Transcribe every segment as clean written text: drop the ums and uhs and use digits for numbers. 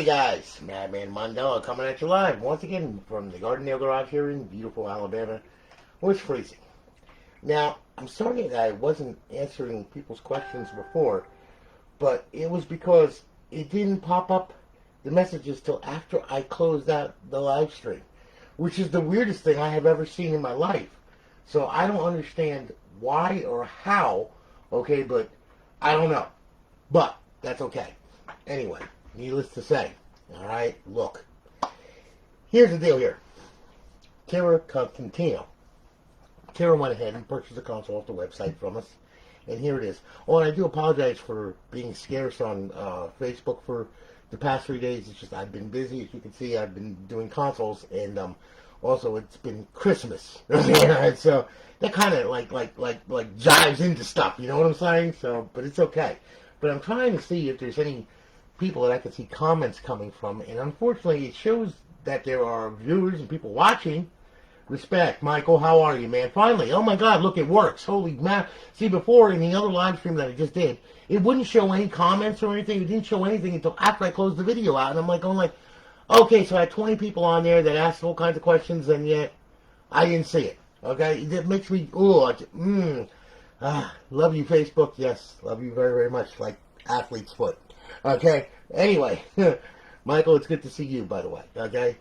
Howdy guys, Madman Mondello coming at you live once again from the Gardendale Garage here in beautiful Alabama, where it's freezing. Now, I'm sorry that I wasn't answering people's questions before, but it was because it didn't pop up the messages till after I closed out the live stream, which is the weirdest thing I have ever seen in my life. So I don't understand why or how, okay, but I don't know. But that's okay. Anyway, needless to say, alright, look. Here's the deal here. Tira Constantino. Tira went ahead and purchased a console off the website from us, and here it is. Oh, and I do apologize for being scarce on Facebook for the past 3 days. It's just I've been busy. As you can see, I've been doing consoles, and also it's been Christmas. So that kind of like jives into stuff, you know what I'm saying? So, but it's okay. But I'm trying to see if there's any people that I can see comments coming from, and unfortunately it shows that there are viewers and people watching. Respect, Michael, how are you, man? Finally, oh my God, look, it works. Holy man. See, before in the other live stream that I just did, it wouldn't show any comments or anything. It didn't show anything until after I closed the video out, and I'm like, okay, so I had 20 people on there that asked all kinds of questions, and yet I didn't see it. Okay, it makes me, love you, Facebook. Yes, love you very, very much, like athlete's foot. Okay, anyway, Michael, it's good to see you, by the way, okay?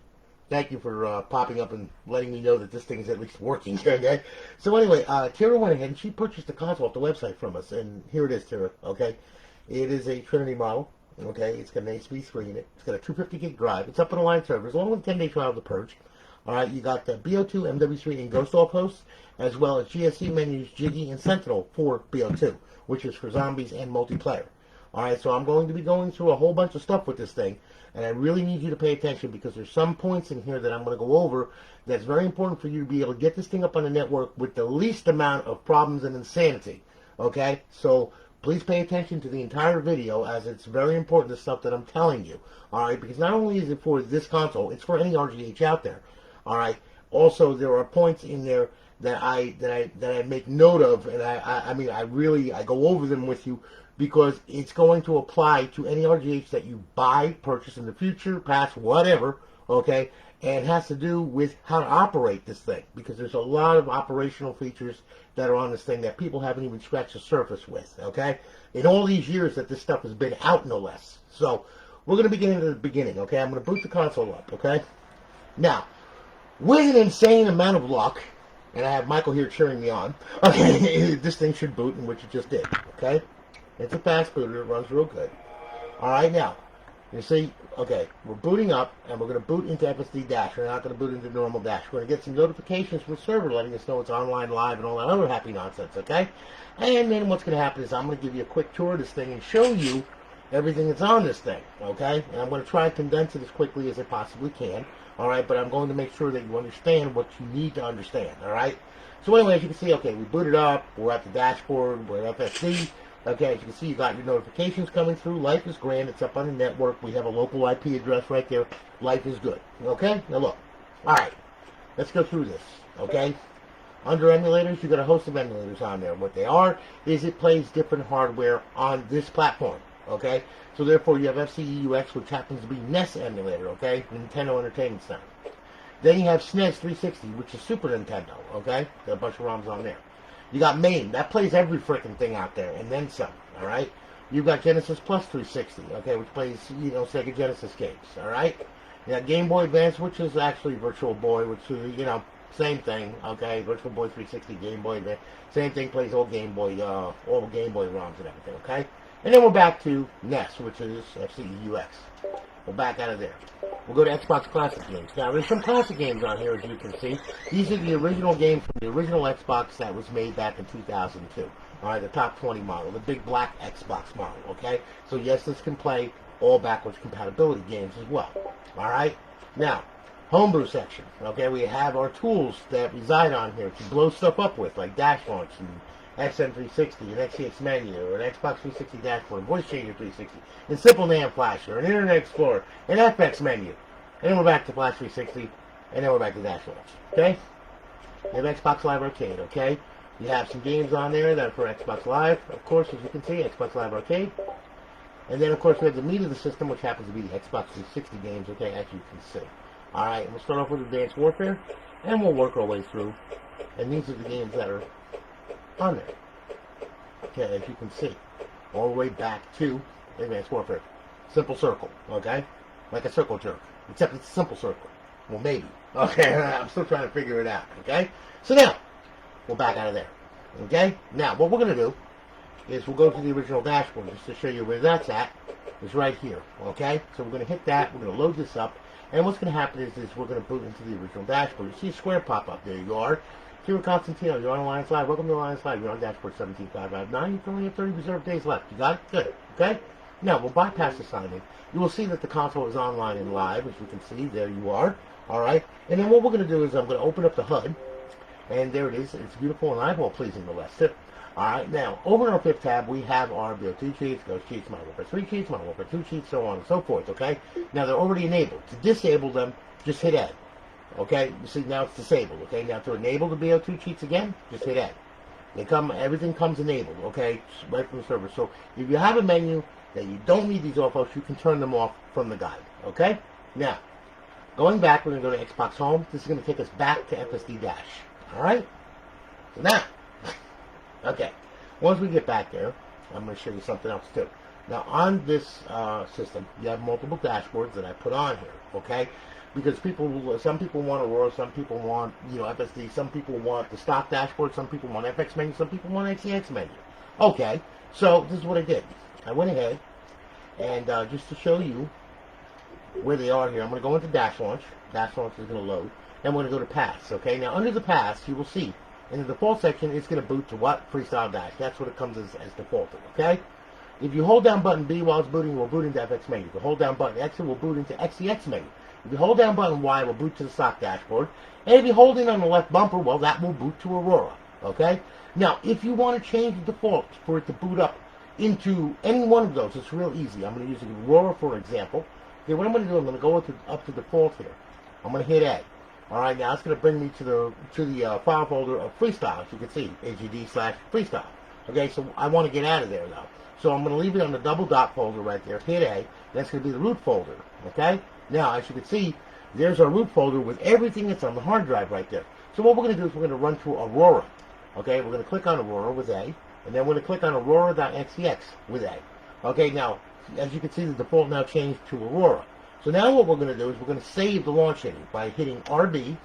Thank you for popping up and letting me know that this thing's at least working, okay? So anyway, Tira went ahead and she purchased the console off the website from us, and here it is, Tira, okay? It is a Trinity model, okay? It's got an HB3 in it. It's got a 250 gig drive. It's up on the line servers, along with a 10-day trial of the Purge. All right, you got the BO2, MW3, and Ghost Off hosts, as well as GSC menus, Jiggy, and Sentinel for BO2, which is for zombies and multiplayer. Alright, so I'm going to be going through a whole bunch of stuff with this thing, and I really need you to pay attention because there's some points in here that I'm going to go over that's very important for you to be able to get this thing up on the network with the least amount of problems and insanity. Okay? So please pay attention to the entire video, as it's very important, the stuff that I'm telling you. Alright? Because not only is it for this console, it's for any RGH out there. Alright? Also, there are points in there that I make note of, and I go over them with you, because it's going to apply to any RGH that you buy, purchase in the future, past, whatever, okay? And it has to do with how to operate this thing, because there's a lot of operational features that are on this thing that people haven't even scratched the surface with, okay? In all these years that this stuff has been out, no less. So, we're going to begin at the beginning, okay? I'm going to boot the console up, okay? Now, with an insane amount of luck, and I have Michael here cheering me on, okay, this thing should boot, in which it just did, okay? It's a fast booter. It runs real good. All right, now, you see, okay, we're booting up, and we're going to boot into FSD Dash. We're not going to boot into normal Dash. We're going to get some notifications from the server letting us know it's online, live, and all that other happy nonsense, okay? And then what's going to happen is I'm going to give you a quick tour of this thing and show you everything that's on this thing, okay? And I'm going to try and condense it as quickly as I possibly can, all right? But I'm going to make sure that you understand what you need to understand, all right? So anyway, as you can see, okay, we booted up. We're at the dashboard. We're at FSD. Okay, as you can see, you got your notifications coming through. Life is grand. It's up on the network. We have a local IP address right there. Life is good. Okay? Now look. Alright. Let's go through this. Okay? Under emulators, you got a host of emulators on there. What they are is it plays different hardware on this platform. Okay? So therefore, you have FCEUX, which happens to be NES emulator. Okay? Nintendo Entertainment Center. Then you have SNES 360, which is Super Nintendo. Okay? Got a bunch of ROMs on there. You got MAME. That plays every freaking thing out there, and then some, all right? You've got Genesis Plus 360, okay, which plays, Sega Genesis games, all right? You got Game Boy Advance, which is actually Virtual Boy, which is, same thing, okay? Virtual Boy 360, Game Boy Advance, same thing, plays all Game Boy ROMs and everything, okay? And then we're back to NES, which is FCEUX. We're back out of there. We'll go to Xbox Classic games. Now, there's some classic games on here, as you can see. These are the original games from the original Xbox that was made back in 2002. All right, the top 20 model, the big black Xbox model, okay? So, yes, this can play all backwards compatibility games as well. All right? Now, homebrew section, okay? We have our tools that reside on here to blow stuff up with, like Dash Launch and XM360, an XCX menu, or an Xbox 360 dashboard, voice changer 360, and simple NAND flasher, an Internet Explorer, an FX menu. And then we're back to Flash 360, and then we're back to Dash Launch. Okay? You have Xbox Live Arcade, okay? You have some games on there that are for Xbox Live, of course, as you can see, Xbox Live Arcade. And then, of course, we have the meat of the system, which happens to be the Xbox 360 games, okay, as you can see. All right, and we'll start off with Advanced Warfare, and we'll work our way through. And these are the games that are on there. Okay, as you can see, all the way back to Advanced Warfare. Simple circle, okay? Like a circle jerk, except it's a simple circle. Well, maybe. Okay, I'm still trying to figure it out, okay? So now, we're back out of there, okay? Now, what we're going to do is we'll go to the original dashboard just to show you where that's at. It's right here, okay? So we're going to hit that, we're going to load this up, and what's going to happen is we're going to boot into the original dashboard. You see a square pop up. There you are. Tira, Constantino, you're on Alliance Live. Welcome to Alliance Live. You're on dashboard 17559. You only have 30 reserved days left. You got it? Good. Okay? Now, we'll bypass the sign-in. You will see that the console is online and live, as you can see. There you are. All right? And then what we're going to do is I'm going to open up the HUD, and there it is. It's beautiful and eyeball-pleasing, no less. All right, now, over in our fifth tab, we have our BO2 cheats, Ghost cheats, Modern Warfare 3 cheats, Modern Warfare 2 cheats, so on and so forth, okay? Now, they're already enabled. To disable them, just hit Ed, okay? You see, now it's disabled, okay? Now, to enable the BO2 cheats again, just hit Ed. Everything comes enabled, okay? Right from the server. So, if you have a menu that you don't need these off of, you can turn them off from the guide, okay? Now, going back, we're going to go to Xbox Home. This is going to take us back to FSD Dash, all right? So now, okay, once we get back there, I'm going to show you something else too. Now, on this system, you have multiple dashboards that I put on here, okay? Because some people want Aurora, some people want, FSD, some people want the stock dashboard, some people want FX menu, some people want XEX menu. Okay, so this is what I did. I went ahead, and just to show you where they are here, I'm going to go into Dash Launch. Dash Launch is going to load. Then we're going to go to Paths, okay? Now, under the Paths, you will see in the default section, it's going to boot to what? Freestyle Dash. That's what it comes as defaulted, okay? If you hold down button B while it's booting, it will boot into FX menu. If you hold down button X, it will boot into XEX menu. If you hold down button Y, it will boot to the stock dashboard. And if you hold in on the left bumper, well, that will boot to Aurora, okay? Now, if you want to change the default for it to boot up into any one of those, it's real easy. I'm going to use Aurora for example. Okay, what I'm going to do, I'm going to go up to default here. I'm going to hit A. All right, now it's going to bring me to the file folder of Freestyle, as you can see, AGD/Freestyle. Okay, so I want to get out of there now. So I'm going to leave it on the double dot folder right there. Hit A. That's going to be the root folder. Okay. Now, as you can see, there's our root folder with everything that's on the hard drive right there. So what we're going to do is we're going to run through Aurora. Okay, we're going to click on Aurora with A, and then we're going to click on Aurora.xex with A. Okay, now, as you can see, the default now changed to Aurora. So now what we're going to do is we're going to save the launch engine by hitting RB,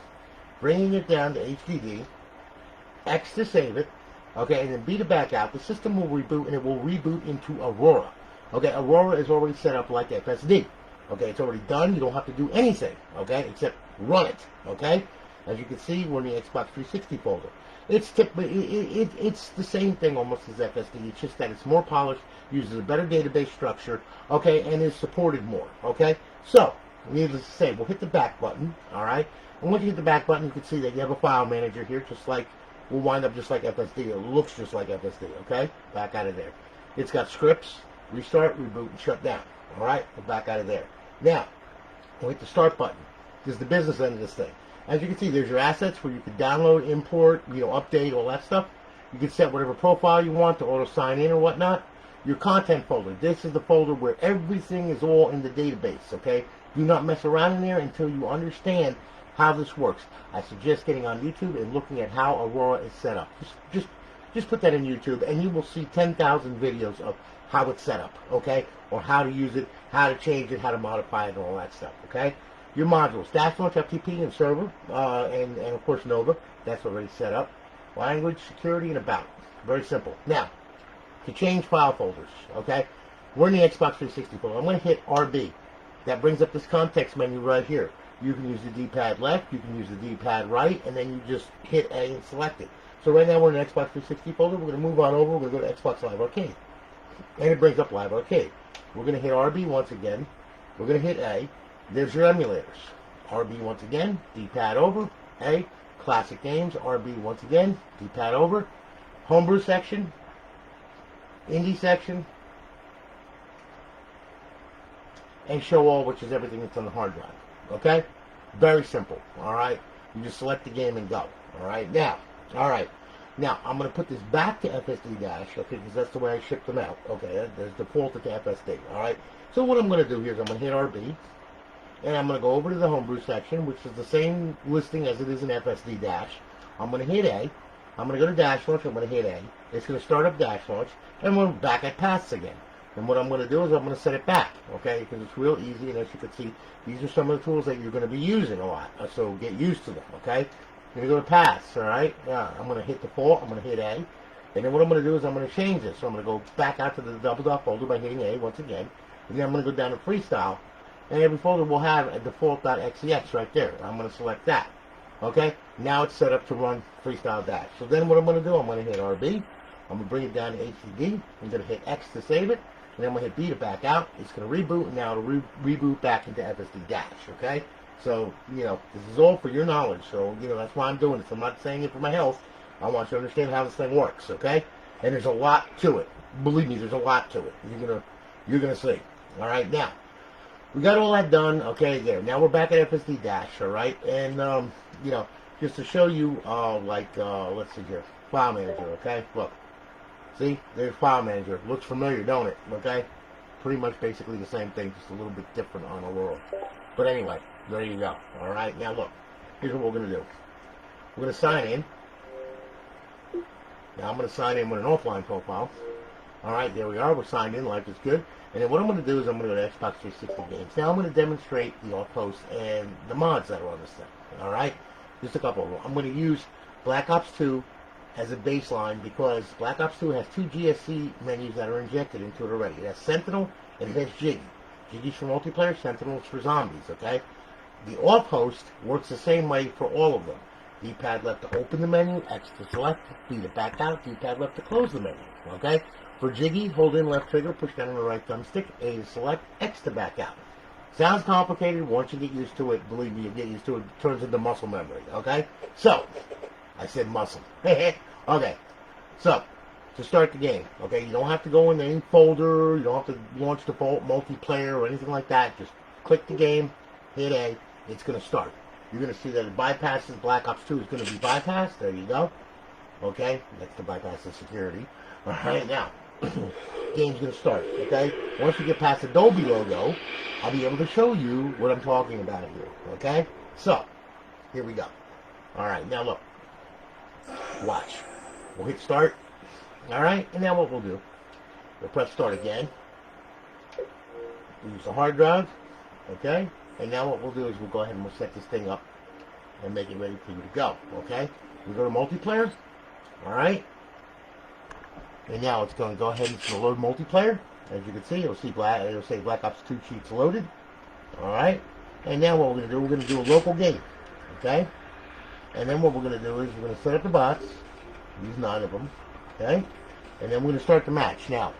bringing it down to HDD, X to save it, okay, and then B to back out. The system will reboot, and it will reboot into Aurora. Okay, Aurora is already set up like FSD. Okay, it's already done. You don't have to do anything, okay, except run it, okay? As you can see, we're in the Xbox 360 folder. It's the same thing almost as FSD. It's just that it's more polished, uses a better database structure, okay, and is supported more, okay? So, needless to say, we'll hit the back button, all right? And once you hit the back button, you can see that you have a file manager here, just like, will wind up just like FSD. It looks just like FSD, okay? Back out of there. It's got scripts, restart, reboot, and shut down, all right? We're back out of there. Now, we'll hit the start button. This is the business end of this thing. As you can see, there's your assets where you can download, import, update, all that stuff. You can set whatever profile you want to auto sign in or whatnot. Your content folder. This is the folder where everything is all in the database, okay? Do not mess around in there until you understand how this works. I suggest getting on YouTube and looking at how Aurora is set up. Just put that in YouTube and you will see 10,000 videos of how it's set up, okay? Or how to use it, how to change it, how to modify it, and all that stuff, okay? Your modules, Dash Launch, FTP, and Server, and of course Nova. That's already set up. Language, Security, and About. Very simple. Now, to change file folders, okay? We're in the Xbox 360 folder. I'm going to hit RB. That brings up this context menu right here. You can use the D-pad left, you can use the D-pad right, and then you just hit A and select it. So right now we're in the Xbox 360 folder. We're going to move on over. We're going to go to Xbox Live Arcade. And it brings up Live Arcade. We're going to hit RB once again. We're going to hit A. There's your emulators. RB once again, D-pad over, A. Classic games, RB once again, D-pad over. Homebrew section, Indie section, and Show All, which is everything that's on the hard drive. Okay? Very simple. Alright? You just select the game and go. Alright? Now, alright. Now, I'm going to put this back to FSD dash, okay, because that's the way I ship them out. Okay, there's defaulted to FSD, all right? So what I'm going to do here is I'm going to hit RB, and I'm going to go over to the homebrew section, which is the same listing as it is in FSD dash. I'm going to hit A. I'm going to go to dash launch. I'm going to hit A. It's going to start up dash launch, and we're back at paths again. And what I'm going to do is I'm going to set it back, okay, because it's real easy, and as you can see, these are some of the tools that you're going to be using a lot, so get used to them, okay? I'm going to go to paths, all right? Yeah, I'm going to hit default. I'm going to hit A. And then what I'm going to do is I'm going to change this. So I'm going to go back out to the double dot folder by hitting A once again. And then I'm going to go down to freestyle. And every folder will have a default.xex right there. I'm going to select that. Okay? Now it's set up to run freestyle dash. So then what I'm going to do, I'm going to hit RB. I'm going to bring it down to HDD. I'm going to hit X to save it. And then I'm going to hit B to back out. It's going to reboot. And now it'll reboot back into FSD dash. Okay? So, you know, this is all for your knowledge. So, you know, that's why I'm doing this. I'm not saying it for my health. I want you to understand how this thing works, okay? And there's a lot to it. Believe me, there's a lot to it. You're gonna see. All right, now we got all that done. Okay, there. Now we're back at FSD dash. All right, and you know, just to show you, let's see here, file manager. Okay, look, see, there's file manager. Looks familiar, don't it? Okay, pretty much basically the same thing, just a little bit different on the world. But anyway, there you go. All right, now look, here's what we're gonna do. We're gonna sign in. Now I'm going to sign in with an offline profile. Alright, there we are. We're signed in. Life is good. And then what I'm going to do is I'm going to go to Xbox 360 games. Now I'm going to demonstrate the off-post and the mods that are on this thing. Alright? Just a couple of them. I'm going to use Black Ops 2 as a baseline because Black Ops 2 has two GSC menus that are injected into it already. It has Sentinel and it has Jiggy. Jiggy's for multiplayer, Sentinel's for zombies. Okay? The off-host works the same way for all of them. D-pad left to open the menu, X to select, B to back out, D-pad left to close the menu, okay? For Jiggy, hold in left trigger, push down on the right thumbstick, A to select, X to back out. Sounds complicated. Once you get used to it, believe me, you get used to it, it turns into muscle memory, okay? So, I said muscle. Okay, so, to start the game, okay, you don't have to go in any folder, you don't have to launch default multiplayer or anything like that. Just click the game, hit A, it's going to start. You're going to see that it bypasses Black Ops 2 is going to be bypassed. There you go. Okay? That's to bypass the security. Alright, now, game's going to start. Okay? Once we get past the Adobe logo, I'll be able to show you what I'm talking about here. Okay? So, here we go. Alright, now look. Watch. We'll hit start. Alright? And now what we'll do, we'll press start again. We'll use the hard drive. Okay? And now what we'll do is we'll go ahead and we'll set this thing up and make it ready for you to go, okay? We go to multiplayer, all right? And now it's going to go ahead and it's going to load multiplayer. As you can see, it'll say Black Ops 2 cheats loaded, all right? And now what we're going to do, we're going to do a local game, okay? And then what we're going to do is we're going to set up the bots, use 9 of them, okay? And then we're going to start the match. Now,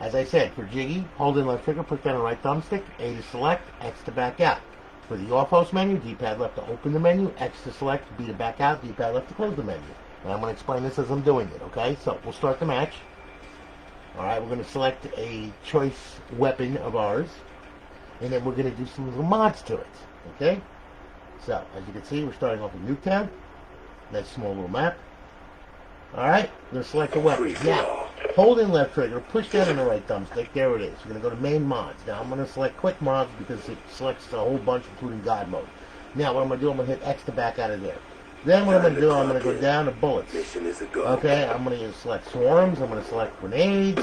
as I said, for Jiggy, hold in left trigger, push down the right thumbstick, A to select, X to back out. For the off-host menu, D-pad left to open the menu, X to select, B to back out, D-pad left to close the menu. And I'm going to explain this as I'm doing it, okay? So, we'll start the match. Alright, we're going to select a choice weapon of ours. And then we're going to do some little mods to it, okay? So, as you can see, we're starting off with Nuketown. Nice small little map. Alright, we're going to select a weapon. Now, hold in left trigger, push down on the right thumbstick, there it is. We're going to go to main mods. Now I'm going to select quick mods because it selects a whole bunch including God mode. Now what I'm going to do, I'm going to hit X to back out of there. Then what I'm going to do, I'm going to go down to bullets. Okay, I'm going to select swarms, I'm going to select grenades.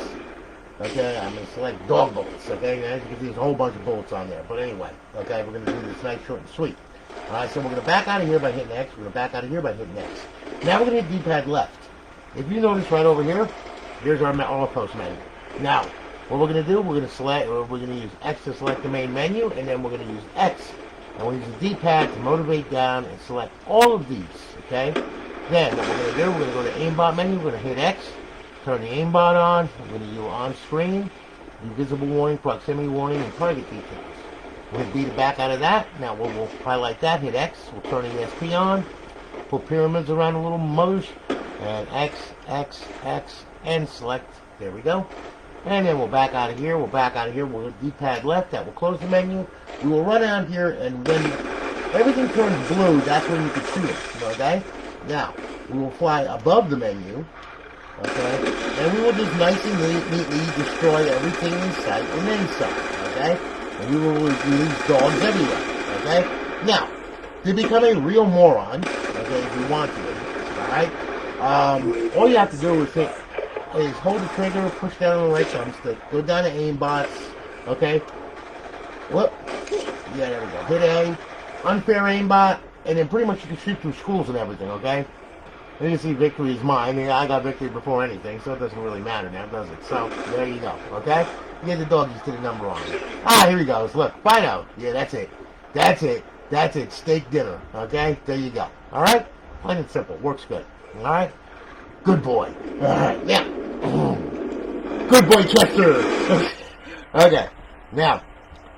Okay, I'm going to select dog bullets. Okay, as you can see, there's a whole bunch of bullets on there. But anyway, okay, we're going to do this nice, short, and sweet. Alright, so we're going to back out of here by hitting X. We're going to back out of here by hitting X. Now we're going to hit D-pad left. If you notice right over here, here's our off-post menu. Now, what we're going to do, we're going to use X to select the main menu, and then we're going to use X, and we'll use the D-pad to motivate down and select all of these, okay? Then, what we're going to do, we're going to go to aimbot menu, we're going to hit X, turn the aimbot on, we're going to do on-screen, invisible warning, proximity warning, and target details. We'll hit B to back out of that. Now, we'll highlight that, hit X, we'll turn the ESP on, put pyramids around the little mothers, and X, X, X, and select. There we go. And then we'll back out of here. We'll hit D-pad left. That will close the menu. We will run out here, and when everything turns blue, that's when you can shoot it. Okay? Now, we will fly above the menu, okay, and we will just nice and neatly destroy everything in sight and then some, okay, and we will release dogs everywhere, okay. Now, to become a real moron, okay, if you want to, alright, all you have to do is hold the trigger, push down on the right thumbstick, go down to aimbots, okay, whoop, yeah, there we go, hit A, unfair aimbot, and then pretty much you can shoot through schools and everything, okay? And you see victory is mine. I mean, I got victory before anything, so it doesn't really matter now, does it? So, there you go, okay? Get the doggies to the number on it. Ah, here he goes. Look, Fido. Yeah, that's it. That's it. That's it. Steak dinner, okay? There you go. All right? Plain and simple. Works good. All right? Good boy. All right, now. Good boy, Chester. Okay, now.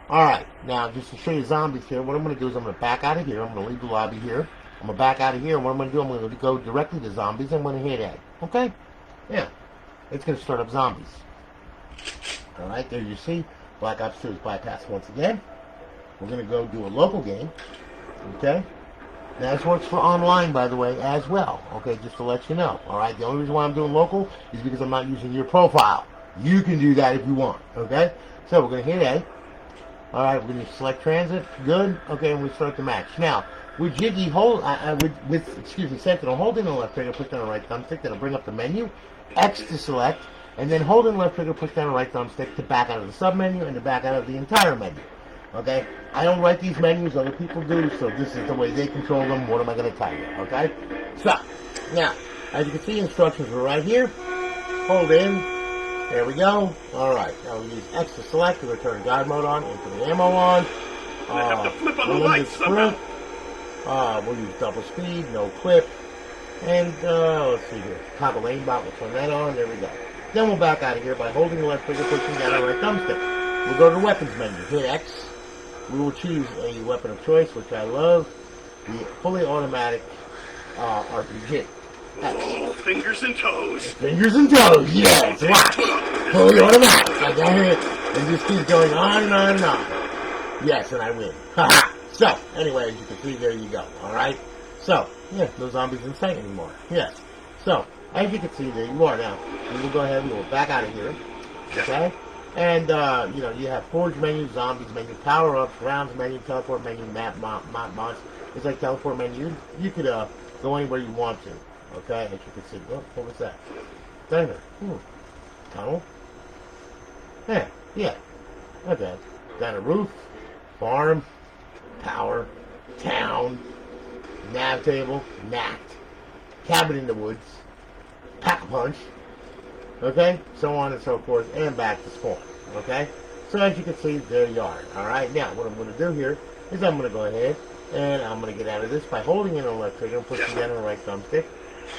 All right, now just to show you zombies here, what I'm going to do is I'm going to back out of here. I'm going to leave the lobby here. I'm going to back out of here. What I'm going to do, I'm going to go directly to zombies. I'm going to hit A. Okay? Yeah. It's going to start up zombies. All right, there you see. Black Ops 2 is bypassed once again. We're going to go do a local game. Okay? Now, this works for online, by the way, as well. Okay, just to let you know. All right? The only reason why I'm doing local is because I'm not using your profile. You can do that if you want. Okay? So, we're going to hit A. All right, we're going to select transit. Good. Okay, and we start the match. Now, with Jiggy, Sentinel, holding the left trigger, push down the right thumbstick. That'll bring up the menu. X to select. And then holding the left trigger, push down the right thumbstick to back out of the sub-menu and to back out of the entire menu. Okay? I don't write these menus. Other people do. So this is the way they control them. What am I going to tell you? Okay? So, now, as you can see, instructions are right here. Hold in. There we go. Alright, now we use X to select to return guide mode on, into the ammo on. I have to flip on the lights somehow. We'll use double speed, no clip. And, let's see here. Toggle aimbot, we'll turn that on. There we go. Then we'll back out of here by holding the left trigger, pushing down the right thumbstick. We'll go to the weapons menu, hit X. We will choose a weapon of choice, which I love. The fully automatic RPG. Oh, fingers and toes. Fingers and toes, yes, watch. Fully automatic. I got it. And just keeps going on and on and on. Yes, and I win. Haha. So, anyway, as you can see, there you go. Alright? So, yeah, no zombies in sight anymore. Yes. So, as you can see, there you are now. We will go ahead and we'll back out of here. Okay? And, you have forge menu, zombies menu, power-ups, rounds menu, teleport menu, map mods. It's like teleport menu. You could go anywhere you want to. Okay, as you can see. Oh, what was that? Diner. Tunnel. Yeah. Okay. Diner roof. Farm. Power. Town. Nav table. Nact. Cabin in the woods. Pack-a-punch. Okay? So on and so forth. And back to spawn. Okay? So as you can see, there you are. Alright, now what I'm going to do here is I'm going to go ahead and I'm going to get out of this by holding in the left trigger and pushing down on the right thumbstick.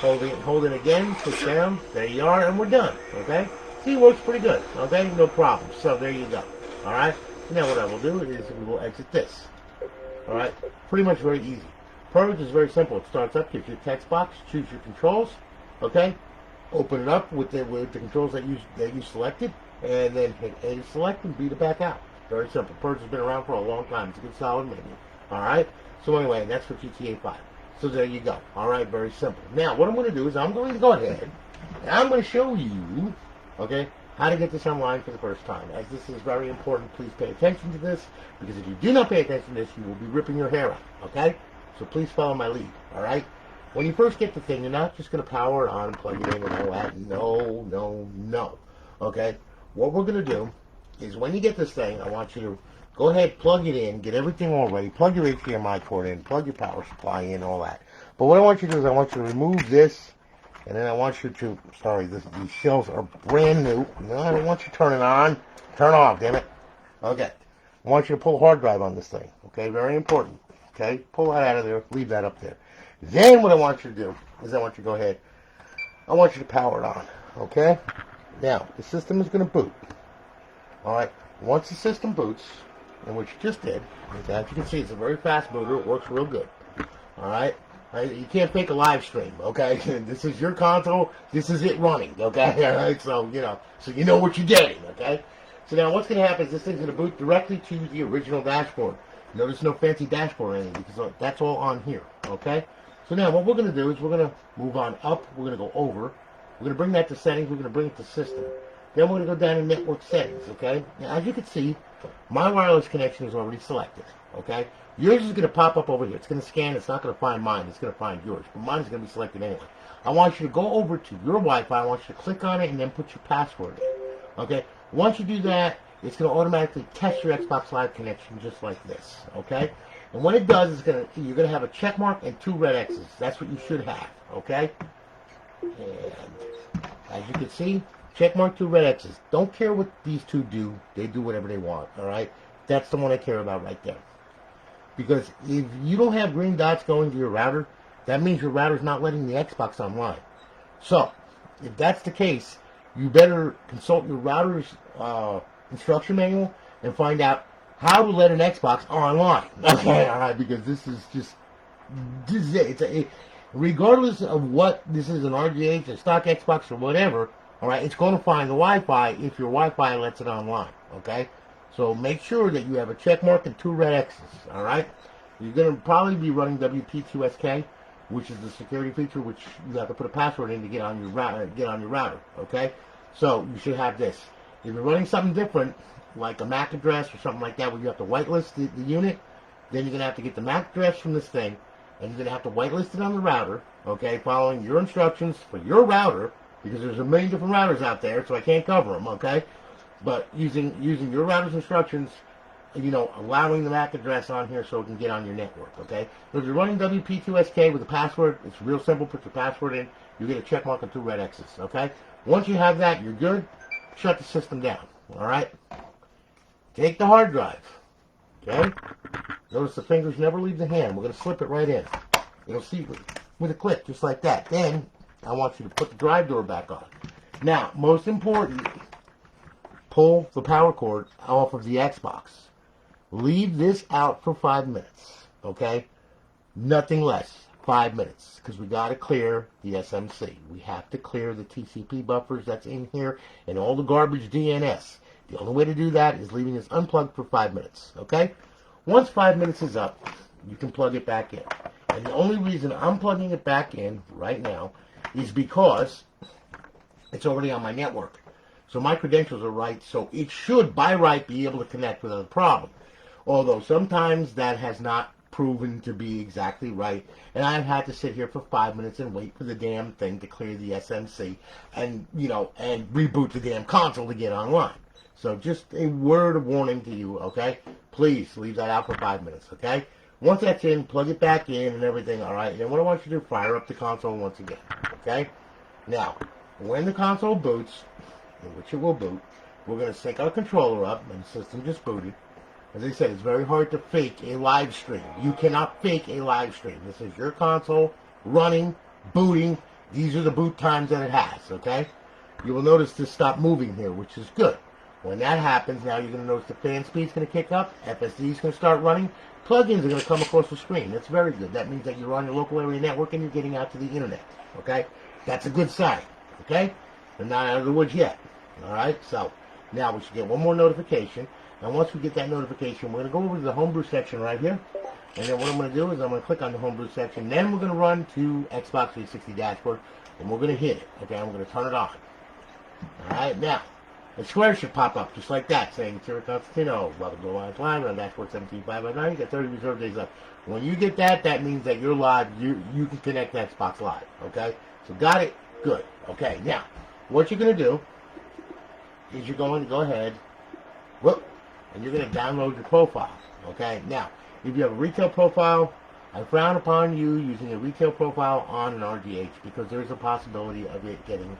Hold it again, push down, there you are, and we're done, okay? See, it works pretty good, okay? No problem. So there you go, alright? Now what I will do is we will exit this, alright? Pretty much very easy. Purge is very simple. It starts up, gives you a text box, choose your controls, okay? Open it up with the controls that you selected, and then hit A to select and B to back out. Very simple. Purge has been around for a long time. It's a good solid menu, alright? So anyway, that's for GTA 5. So there you go. All right, very simple. Now, what I'm going to do is I'm going to go ahead and I'm going to show you, okay, how to get this online for the first time. As this is very important, please pay attention to this, because if you do not pay attention to this, you will be ripping your hair out, okay? So please follow my lead, all right? When you first get the thing, you're not just going to power it on and plug it in and all that. No, okay? What we're going to do is when you get this thing, I want you to go ahead, plug it in, get everything all ready, plug your HDMI cord in, plug your power supply in, all that. But what I want you to do is I want you to remove this, and then I want you to, these shelves are brand new. No, I don't want you to turn it on. Turn off, damn it. Okay. I want you to pull a hard drive on this thing. Okay, very important. Okay, pull that out of there, leave that up there. Then what I want you to do is I want you to go ahead, I want you to power it on. Okay? Now, the system is going to boot. Alright, once the system boots, and what you just did, as you can see, it's a very fast booter. It works real good. Alright? You can't fake a live stream, okay? This is your console. This is it running, okay? Alright? So, so you know what you're getting, okay? So now what's going to happen is this thing's going to boot directly to the original dashboard. Notice no fancy dashboard or anything, because that's all on here, okay? So now what we're going to do is we're going to move on up. We're going to go over. We're going to bring that to settings. We're going to bring it to system. Then we're going to go down to network settings, okay? Now, as you can see, my wireless connection is already selected, okay? Yours is going to pop up over here. It's going to scan. It's not going to find mine. It's going to find yours. But mine is going to be selected anyway. I want you to go over to your Wi-Fi. I want you to click on it and then put your password in, okay? Once you do that, it's going to automatically test your Xbox Live connection just like this, okay? And what it does is you're going to have a check mark and 2 red X's. That's what you should have, okay? And as you can see, check mark, 2 red X's. Don't care what these two do. They do whatever they want, all right? That's the one I care about right there. Because if you don't have green dots going to your router, that means your router's not letting the Xbox online. So, if that's the case, you better consult your router's instruction manual and find out how to let an Xbox online. Okay, all right, because this is it. Regardless of what this is, an RGH, a stock Xbox, or whatever, all right, it's going to find the Wi-Fi if your Wi-Fi lets it online, okay? So make sure that you have a check mark and 2 red X's, all right? You're going to probably be running WP2SK, which is the security feature, which you have to put a password in to get on your router, okay? So you should have this. If you're running something different, like a MAC address or something like that, where you have to whitelist the unit, then you're going to have to get the MAC address from this thing, and you're going to have to whitelist it on the router, okay, following your instructions for your router, because there's a million different routers out there, so I can't cover them, okay? But using your router's instructions, you know, allowing the MAC address on here so it can get on your network, okay? So if you're running WP2SK with a password, it's real simple. Put your password in. You get a check mark and 2 red X's, okay? Once you have that, you're good. Shut the system down, all right? Take the hard drive, okay? Notice the fingers never leave the hand. We're going to slip it right in. You'll see with a click, just like that. Then I want you to put the drive door back on. Now, most important, pull the power cord off of the Xbox. Leave this out for 5 minutes, okay? Nothing less, 5 minutes, because we got to clear the SMC. We have to clear the TCP buffers that's in here and all the garbage DNS. The only way to do that is leaving this unplugged for 5 minutes, okay? Once 5 minutes is up, you can plug it back in. And the only reason I'm plugging it back in right now is because it's already on my network. So my credentials are right, so it should, by right, be able to connect without a problem. Although sometimes that has not proven to be exactly right, and I've had to sit here for 5 minutes and wait for the damn thing to clear the SMC and, you know, and reboot the damn console to get online. So just a word of warning to you, okay? Please leave that out for 5 minutes, okay? Once that's in, plug it back in and everything, all right? And then what I want you to do, fire up the console once again, okay? Now, when the console boots, which it will boot, we're going to sync our controller up, and the system just booted. As I said, it's very hard to fake a live stream. You cannot fake a live stream. This is your console running, booting. These are the boot times that it has, okay? You will notice this stop moving here, which is good. When that happens, now you're going to notice the fan speed's going to kick up, FSD is going to start running, plugins are going to come across the screen. That's very good. That means that you're on your local area network and you're getting out to the internet, okay? That's a good sign, okay? They're not out of the woods yet, all right? So now we should get one more notification. And once we get that notification, we're going to go over to the homebrew section right here. And then what I'm going to do is I'm going to click on the homebrew section. Then we're going to run to Xbox 360 dashboard. And we're going to hit it. Okay, I'm going to turn it on. Alright, now, a square should pop up just like that, saying Tira Constantino, welcome to Live Live on dashboard 17559. You got 30 reserved days left. When you get that, that means that you're live. You can connect to Xbox Live. Okay? So got it? Good. Okay, now, what you're going to do is you're going to go ahead, whoop, and you're going to download your profile, okay? Now, if you have a retail profile, I frown upon you using a retail profile on an RGH because there's a possibility of it getting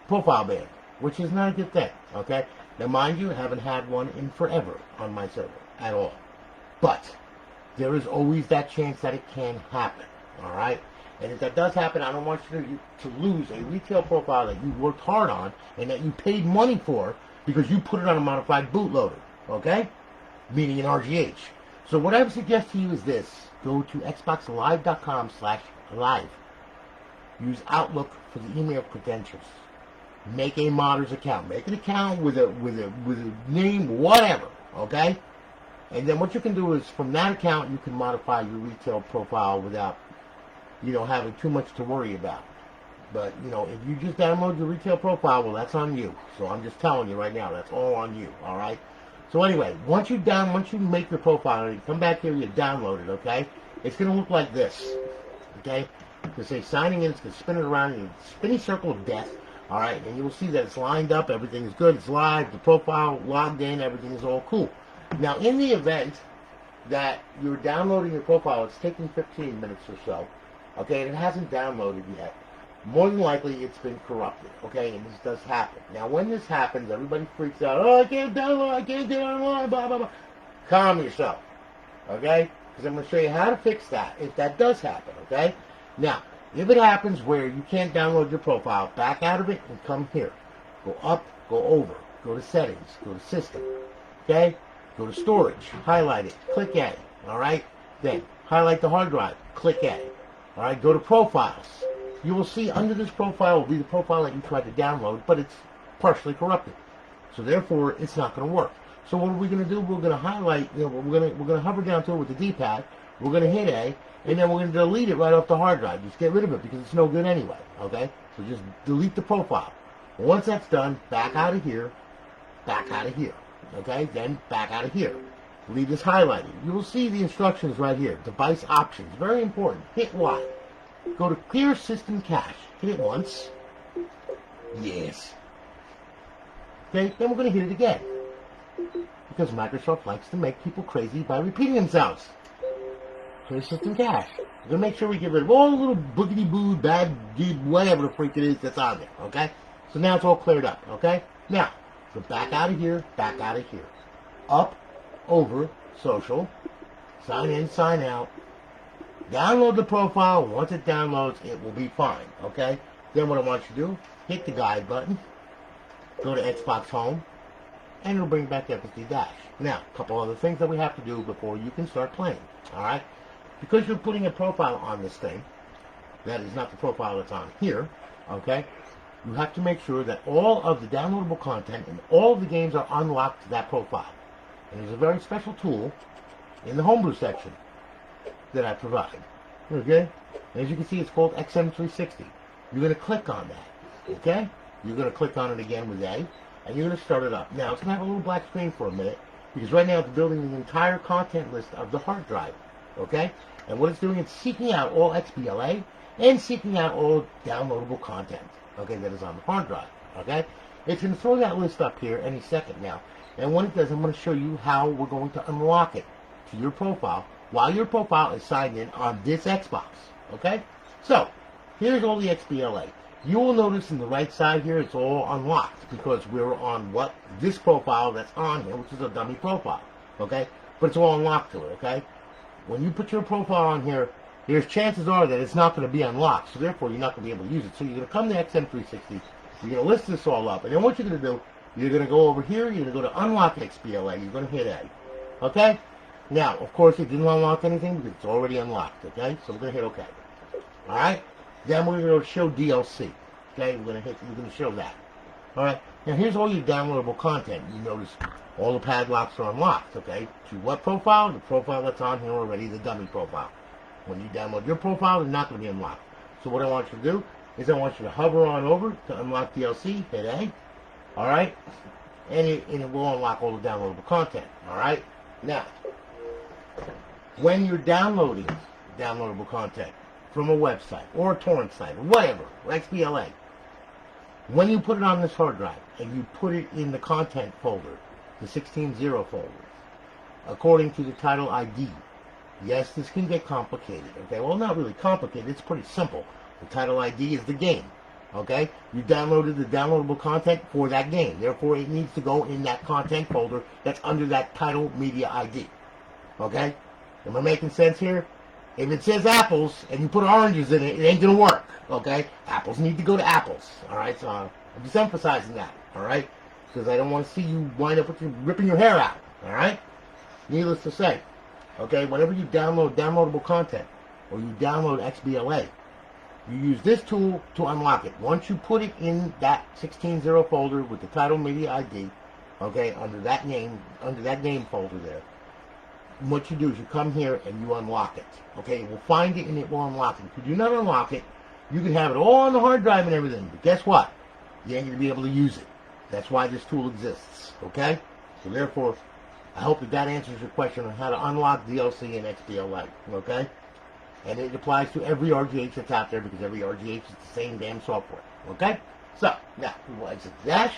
profile banned, which is not a good thing, okay? Now, mind you, I haven't had one in forever on my server at all. But there is always that chance that it can happen, all right? And if that does happen, I don't want you to lose a retail profile that you worked hard on and that you paid money for because you put it on a modified bootloader. Okay? Meaning an RGH. So what I would suggest to you is this. Go to xboxlive.com/live. Use Outlook for the email credentials. Make a modders account. Make an account with a name, whatever. Okay? And then what you can do is from that account you can modify your retail profile without having too much to worry about. But, if you just download your retail profile, well, that's on you. So I'm just telling you right now, that's all on you, all right? So anyway, once you make your profile, you come back here, you download it, okay? It's going to look like this, okay? To say signing in, it's going to spin it around in a spinny circle of death, all right? And you will see that it's lined up, everything is good, it's live, the profile logged in, everything is all cool. Now, in the event that you're downloading your profile, it's taking 15 minutes or so, okay, and it hasn't downloaded yet. More than likely, it's been corrupted, okay, and this does happen. Now, when this happens, everybody freaks out, oh, I can't download, I can't get online, blah, blah, blah. Calm yourself, okay, because I'm going to show you how to fix that if that does happen, okay? Now, if it happens where you can't download your profile, back out of it and come here. Go up, go over, go to settings, go to system, okay? Go to storage, highlight it, click A, all right? Then, highlight the hard drive, click A, all right? Go to profiles. You will see under this profile will be the profile that you tried to download, but it's partially corrupted. So therefore, it's not going to work. So what are we going to do? We're going to highlight, we're going to hover down to it with the D-pad. We're going to hit A, and then we're going to delete it right off the hard drive. Just get rid of it because it's no good anyway, okay? So just delete the profile. Once that's done, back out of here, okay? Then back out of here. Leave this highlighted. You will see the instructions right here. Device options, very important. Hit Y. Go to clear system cache. Hit it once. Yes. Okay, then we're going to hit it again. Because Microsoft likes to make people crazy by repeating themselves. Clear system cache. We're going to make sure we get rid of all the little boogity-boo, bad, dude, whatever the freak it is that's on there. Okay? So now it's all cleared up. Okay? Now, go back out of here, up, over, social, sign in, sign out. Download the profile. Once it downloads, it will be fine, okay? Then what I want you to do, hit the guide button, go to Xbox Home, and it'll bring back FSD Dash. Now, a couple other things that we have to do before you can start playing, all right? Because you're putting a profile on this thing, that is not the profile that's on here, okay? You have to make sure that all of the downloadable content and all of the games are unlocked to that profile. And there's a very special tool in the Homebrew section that I provide. Okay? As you can see, it's called XM360. You're going to click on that. Okay? You're going to click on it again with A, and you're going to start it up. Now, it's going to have a little black screen for a minute, because right now it's building the entire content list of the hard drive. Okay? And what it's doing, it's seeking out all XBLA and seeking out all downloadable content, okay, that is on the hard drive. Okay? It's going to throw that list up here any second now. And when it does, I'm going to show you how we're going to unlock it to your profile while your profile is signed in on this Xbox, okay? So, here's all the XBLA. You will notice in the right side here, it's all unlocked because we're on this profile that's on here, which is a dummy profile, okay? But it's all unlocked to it, okay? When you put your profile on here, there's chances are that it's not going to be unlocked, so therefore you're not going to be able to use it. So you're going to come to XM360, you're going to list this all up, and then what you're going to do, you're going to go over here, you're going to go to Unlock XBLA, you're going to hit A, okay? Now, of course, it didn't unlock anything because it's already unlocked, okay? So we're going to hit OK. All right? Then we're going to show DLC, okay? We're going to show that. All right? Now, here's all your downloadable content. You notice all the padlocks are unlocked, okay? To what profile? The profile that's on here already, the dummy profile. When you download your profile, it's not going to be unlocked. So what I want you to do is I want you to hover on over to Unlock DLC, hit A, all right? And it will unlock all the downloadable content, all right? Now, when you're downloading downloadable content from a website or a torrent site or whatever, XBLA, when you put it on this hard drive and you put it in the content folder, the 16.0 folder, according to the title ID, yes, this can get complicated, okay? Well, not really complicated, it's pretty simple. The title ID is the game, okay? You downloaded the downloadable content for that game, therefore it needs to go in that content folder that's under that title media ID, okay? Am I making sense here? If it says apples and you put oranges in it, it ain't gonna work, okay? Apples need to go to apples, all right? So I'm just emphasizing that, all right? Because I don't want to see you wind up with ripping your hair out, all right? Needless to say, okay, whenever you download downloadable content or you download XBLA, you use this tool to unlock it. Once you put it in that 16.0 folder with the title media ID, okay, under that name folder there, what you do is you come here and you unlock it. Okay, it will find it and it will unlock it. If you do not unlock it, you can have it all on the hard drive and everything, but guess what? You ain't going to be able to use it. That's why this tool exists. Okay? So therefore, I hope that answers your question on how to unlock DLC and XBL Lite. Okay? And it applies to every RGH that's out there because every RGH is the same damn software. Okay? So, now, we will exit the dash.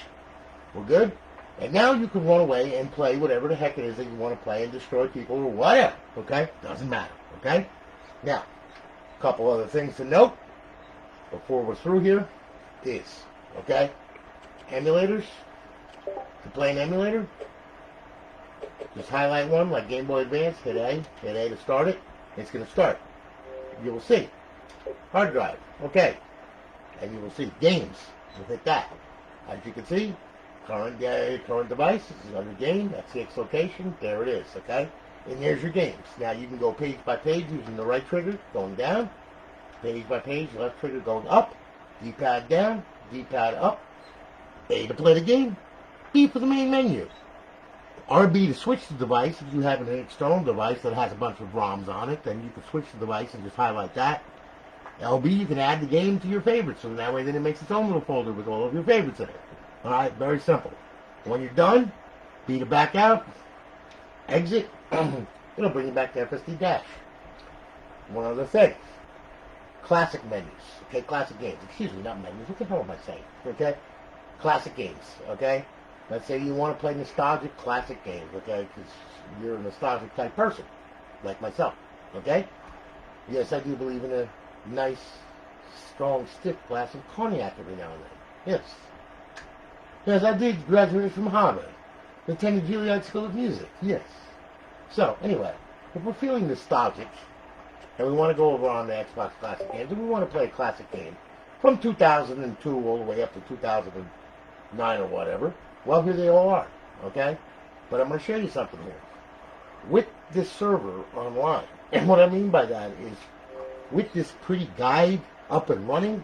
We're good. And now you can run away and play whatever the heck it is that you want to play and destroy people or whatever. Okay? Doesn't matter. Okay? Now, a couple other things to note before we're through here is, okay, emulators. To play an emulator, just highlight one like Game Boy Advance, hit A to start it. It's going to start. You will see hard drive, okay, and you will see games. We'll hit that. As you can see, current device is under game. That's the X location. There it is, okay. And there's your games. Now you can go page by page using the right trigger going down, page by page, left trigger going up, D-pad down, D-pad up, A to play the game, B for the main menu, RB to switch the device. If you have an external device that has a bunch of ROMs on it, then you can switch the device and just highlight that. LB, you can add the game to your favorites, so that way then it makes its own little folder with all of your favorites in it. Alright, very simple. When you're done, B to back out, exit, it'll bring you back to FSD dash. One other thing, classic menus, okay, classic games, excuse me, not menus, what the hell am I saying, okay, classic games, okay, let's say you want to play nostalgic classic games, okay, because you're a nostalgic type person, like myself, okay, yes, I do believe in a nice, strong, stiff glass of cognac every now and then, yes, I did graduate from Harvard, attended Juilliard School of Music, yes. So, anyway, if we're feeling nostalgic, and we want to go over on the Xbox Classic games, and we want to play a classic game from 2002 all the way up to 2009 or whatever, well, here they all are, okay? But I'm going to show you something here. With this server online, and what I mean by that is, with this pretty guide up and running,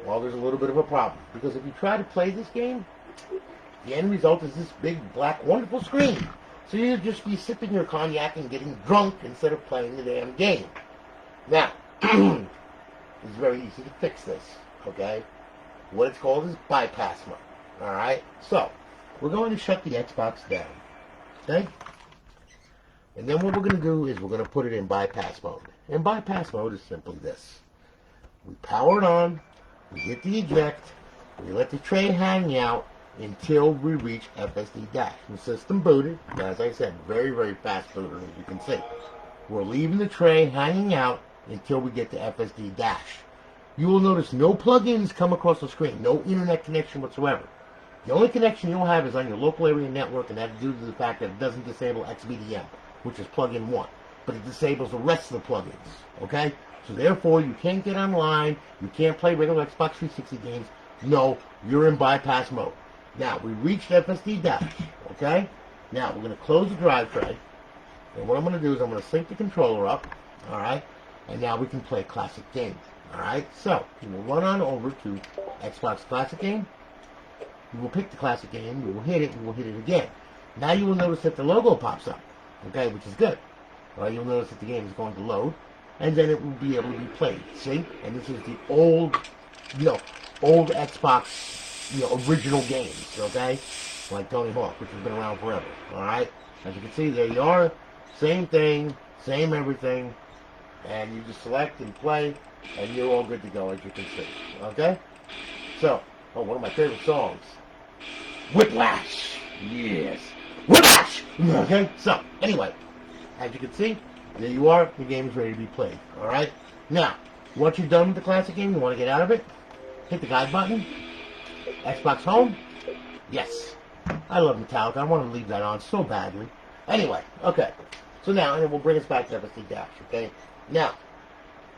well, there's a little bit of a problem. Because if you try to play this game, the end result is this big, black, wonderful screen. So you'll just be sipping your cognac and getting drunk instead of playing the damn game. Now, it's very easy to fix this, okay? What it's called is bypass mode, alright? So, we're going to shut the Xbox down, okay? And then what we're going to do is we're going to put it in bypass mode. And bypass mode is simply this. We power it on, we hit the eject, we let the tray hang out, until we reach FSD dash. The system booted, as I said, very, very fast booter, as you can see. We're leaving the tray hanging out until we get to FSD dash. You will notice no plugins come across the screen, no internet connection whatsoever. The only connection you'll have is on your local area network, and that's due to the fact that it doesn't disable XBDM, which is plugin 1. But it disables the rest of the plugins, okay? So therefore, you can't get online, you can't play regular Xbox 360 games. No, you're in bypass mode. Now, we reached FSD dash, okay? Now, we're going to close the drive tray. And what I'm going to do is I'm going to sync the controller up, all right? And now we can play classic games, all right? So, we will run on over to Xbox Classic Game. We will pick the classic game. We will hit it. We will hit it again. Now you will notice that the logo pops up, okay, which is good. All right, you'll notice that the game is going to load. And then it will be able to be played, see? And this is the old Xbox, original games, okay? Like Tony Hawk, which has been around forever, alright? As you can see, there you are. Same thing, same everything. And you just select and play, and you're all good to go, as you can see, okay? So, one of my favorite songs. Whiplash! Yes. Whiplash! Okay? So, anyway, as you can see, there you are. The game is ready to be played, alright? Now, once you're done with the classic game, you want to get out of it, hit the guide button. Xbox Home? Yes. I love Metallica. I want to leave that on so badly. Anyway, okay. So now, and it will bring us back to FSD dash, okay? Now,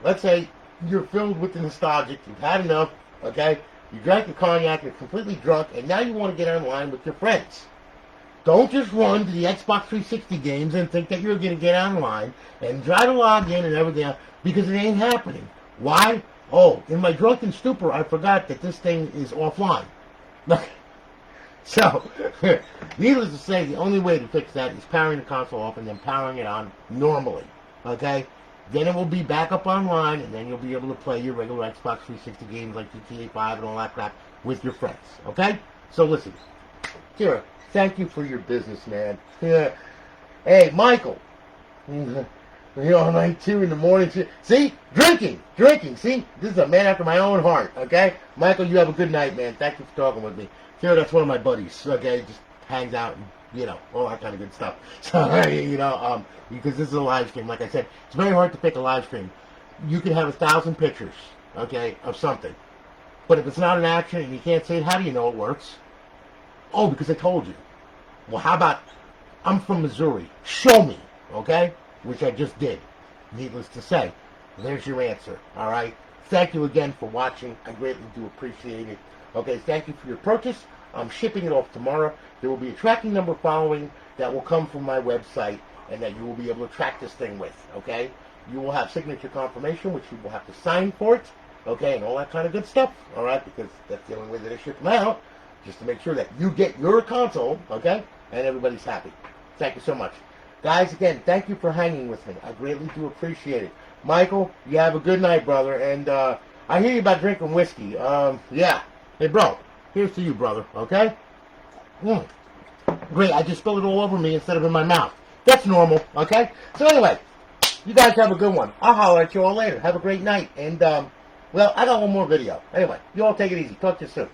let's say you're filled with the nostalgic. You've had enough, okay? You drank the cognac, you're completely drunk, and now you want to get online with your friends. Don't just run to the Xbox 360 games and think that you're going to get online and try to log in and everything else, because it ain't happening. Why? Oh, in my drunken stupor, I forgot that this thing is offline. So, needless to say, the only way to fix that is powering the console off and then powering it on normally. Okay? Then it will be back up online, and then you'll be able to play your regular Xbox 360 games like GTA 5 and all that crap with your friends. Okay? So listen, Tira, thank you for your business, man. Yeah. Hey, Michael. You're all night, 2 in the morning. See? Drinking. See? This is a man after my own heart, okay? Michael, you have a good night, man. Thank you for talking with me. Tira, that's one of my buddies, okay? Just hangs out and, all that kind of good stuff. So, because this is a live stream, like I said, it's very hard to pick a live stream. You can have 1,000 pictures, okay, of something. But if it's not an action and you can't say it, how do you know it works? Oh, because I told you. Well, how about, I'm from Missouri. Show me, okay? Which I just did. Needless to say, there's your answer, all right? Thank you again for watching. I greatly do appreciate it. Okay, thank you for your purchase. I'm shipping it off tomorrow. There will be a tracking number following that will come from my website and that you will be able to track this thing with, okay? You will have signature confirmation, which you will have to sign for it, okay, and all that kind of good stuff, all right, because that's the only way that I ship them out, just to make sure that you get your console, okay, and everybody's happy. Thank you so much. Guys, again, thank you for hanging with me. I greatly do appreciate it. Michael, you have a good night, brother, and I hear you about drinking whiskey. Yeah. Hey, bro, here's to you, brother, okay? Great, I just spilled it all over me instead of in my mouth. That's normal, okay? So anyway, you guys have a good one. I'll holler at you all later. Have a great night. And, well, I got one more video. Anyway, you all take it easy. Talk to you soon.